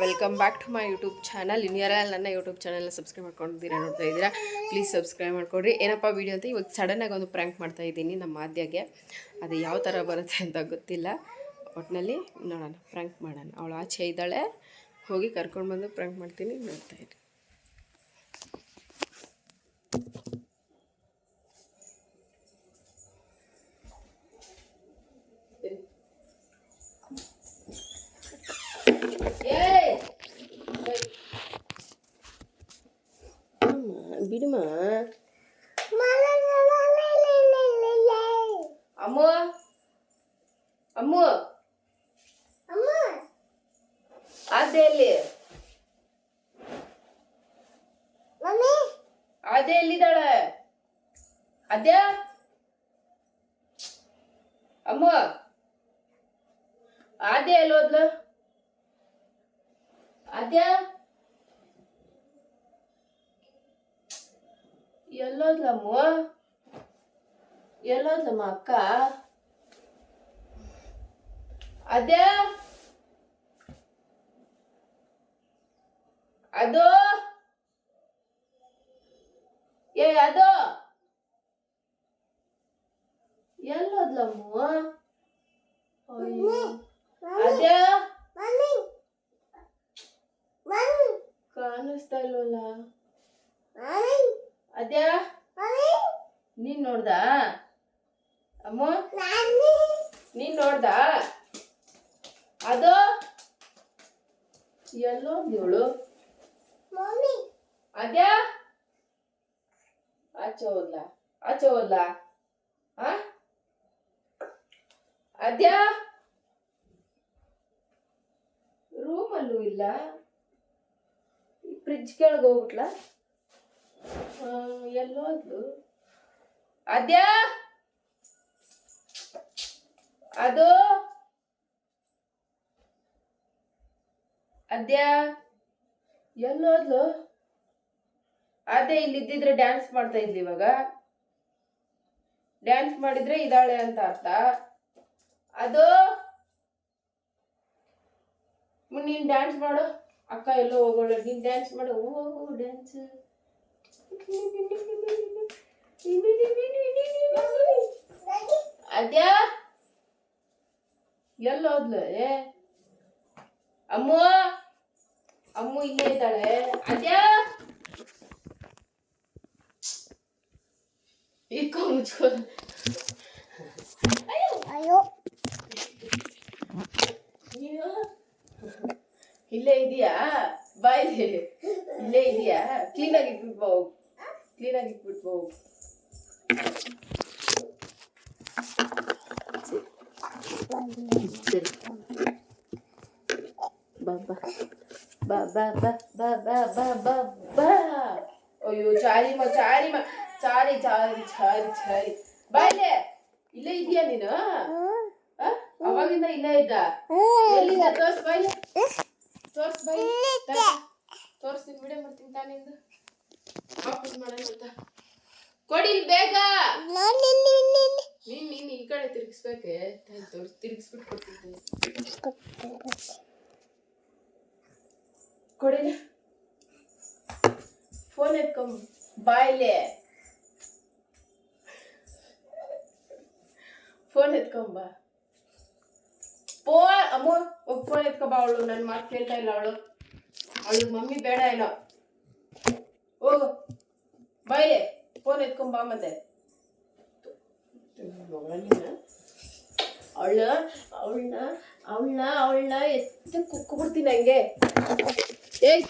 Welcome back to my YouTube channel. ಇನ್ಯಾರೆಲ್ಲ ನನ್ನ YouTube ಚಾನಲ್ನ ಸಬ್ಸ್ಕ್ರೈಬ್ ಮಾಡ್ಕೊಂಡಿದ್ದೀರಾ ನೋಡ್ತಾ ಇದ್ದೀರಾ, ಪ್ಲೀಸ್ ಸಬ್ಸ್ಕ್ರೈಬ್ ಮಾಡ್ಕೊಡ್ರಿ. ಏನಪ್ಪ ವೀಡಿಯೋ ಅಂತ ಇವಾಗ ಸಡನ್ನಾಗಿ ಒಂದು ಪ್ರ್ಯಾಂಕ್ ಮಾಡ್ತಾ ಇದ್ದೀನಿ ನಮ್ಮ ಆದ್ಯಾಗೆ. ಅದು ಯಾವ ಥರ ಬರುತ್ತೆ ಅಂತ ಗೊತ್ತಿಲ್ಲ, ಒಟ್ಟಿನಲ್ಲಿ ನೋಡೋಣ, ಪ್ರ್ಯಾಂಕ್ ಮಾಡೋಣ. ಅವಳು ಆಚೆ ಇದ್ದಾಳೆ, ಹೋಗಿ ಕರ್ಕೊಂಡು ಬಂದು ಪ್ರ್ಯಾಂಕ್ ಮಾಡ್ತೀನಿ, ನೋಡ್ತಾ ಇದ್ದೀನಿ. ಬಿಡುಮ ಅಮ್ಮ ಅಮ್ಮ ಅದೇ ಎಲ್ಲಿ ಅದೇ ಎಲ್ಲಿದ್ದಾಳೆ? ಅದೇ ಅಮ್ಮ ಅದೇ ಎಲ್ಲಿ ಹೋದ್ಲು? ಅದೇ ಎಲ್ಲೋದ್ಲಮ್ಮ? ಎಲ್ಲೋದ್ಲಮ್ಮ ಅಕ್ಕ? ಅದೇ ಅದು ಏ ಅದು ಎಲ್ಲೋದ್ಲಮ್ಮ? ಅದೇ ಕಾಣಿಸ್ತಾ ಇಲ್ವಲ್ಲ? ಅದ್ಯಾ ನೀನ್ ನೋಡ್ದ ಅಮ್ಮ? ನೀನ್ ನೋಡ್ದ? ಅದು ಎಲ್ಲೋದ್ಯವಳು? ಅದ್ಯಾ ಆಚೆ ಹೋದ್ಲ? ಆಚೆ ಹೋದ್ಲ? ಅದ್ಯಾ ರೂಮಲ್ಲೂ ಇಲ್ಲ, ಫ್ರಿಡ್ಜ್ ಕೆಳಗೆ ಹೋಗ್ಬಿಟ್ಲ? ಎಲ್ಲೋದ್ಲು? ಅದ್ಯಾ ಅದು ಅದ್ಯಾ ಎಲ್ಲೋದ್ಲು? ಅದೇ ಇಲ್ಲಿದ್ದಿದ್ರೆ ಡ್ಯಾನ್ಸ್ ಮಾಡ್ತಾ ಇದ್ಲಿ, ಇವಾಗ ಡ್ಯಾನ್ಸ್ ಮಾಡಿದ್ರೆ ಇದ್ದಾಳೆ ಅಂತ ಅರ್ಥ. ಅದು ನೀನ್ ಡ್ಯಾನ್ಸ್ ಮಾಡು, ಅಕ್ಕ ಎಲ್ಲೋ ಹೋಗೋಳ, ನೀನ್ ಡ್ಯಾನ್ಸ್ ಮಾಡು. ಓ ಡ್ಯಾನ್ಸ್. ಅದ್ಯಾ ಎಲ್ಲೋದ್ಲು? ಅಮ್ಮ ಅಮ್ಮ ಇಲ್ಲೇ ಇದ್ದಾಳೆ. ಅದ್ಯಾ ಇಕ್ಕೋ ಮುಚ್ಕೋ. ಇಲ್ಲೇ ಇದೆಯಾ? ಬಾಯ್ಲಿ ಇಲ್ಲೇ ಇದೆಯಾ? ಕ್ಲೀನಾಗಿ ಇಟ್ಬಿಟ್ಟು ಹೋಗು, ಕ್ಲೀನಾಗಿ ಇಟ್ಬಿಟ್ಟು ಹೋಗು. ಬಾ ಬಾ ಬಾ ಬಾ ಬಾ ಬಾ ಬಾ ಬಾ. ಅಯ್ಯೋ ಚಾರಿಮ ಚಾರಿಮ ಚಾರಿ ಚಾರಿ ಚಾರಿ ಚಾರಿ. ಬಾಯ್ಲೆ ಇಲ್ಲೇ ಇದೆಯಾ ನೀನು? ಅವಾಗಿಂದ ಇಲ್ಲೇ ಇದ್ದ? ಎಲ್ಲಿಂದ? ತೋರ್ಸ್ ಬಾಯ್ಲೆ, ತೋರ್ಸ್ ಬಾಯ್ಲೆ, ತೋರ್ಸ್ತೀನಿ, ವಿಡಿಯೋ ಮಾಡ್ತೀನಿ ತಾನಿಂದು. ವಾಪಸ್ ಮಾಡೋಣ ಕೊಡಿ ಬೇಗ. ನೀನ್ ಈ ಕಡೆ ತಿರ್ಗಿಸ್ಬೇಕೆ? ತಿರ್ಗಿಸ್ಬಿಟ್ಟು ಕೊಡ್ತೀನಿ. ಕೊಡಿ, ಫೋನ್ ಎತ್ಕೊಂಬ ಬಾಯ್ಲೆ, ಫೋನ್ ಎತ್ಕೊಂಬ. ಅಮ್ಮ ಹೋಗಿ ಫೋನ್ ಎತ್ಕೊಂಬ. ಅವಳು ನನ್ನ ಮಾತು ಕೇಳ್ತಾ ಇಲ್ಲ, ಅವಳು ಮಮ್ಮಿ ಬೇಡ ಏನೋ. ಹೋಗು ಬಾಯ್ಲೆ, ಫೋನ್ ಎತ್ಕೊಂಬ. ಮತ್ತೆ ಅವಳನ್ನ ಎತ್ತ ಕುಕ್ಕು ಬಿಡ್ತೀನಿ ಹಂಗೆ. ಏಯ್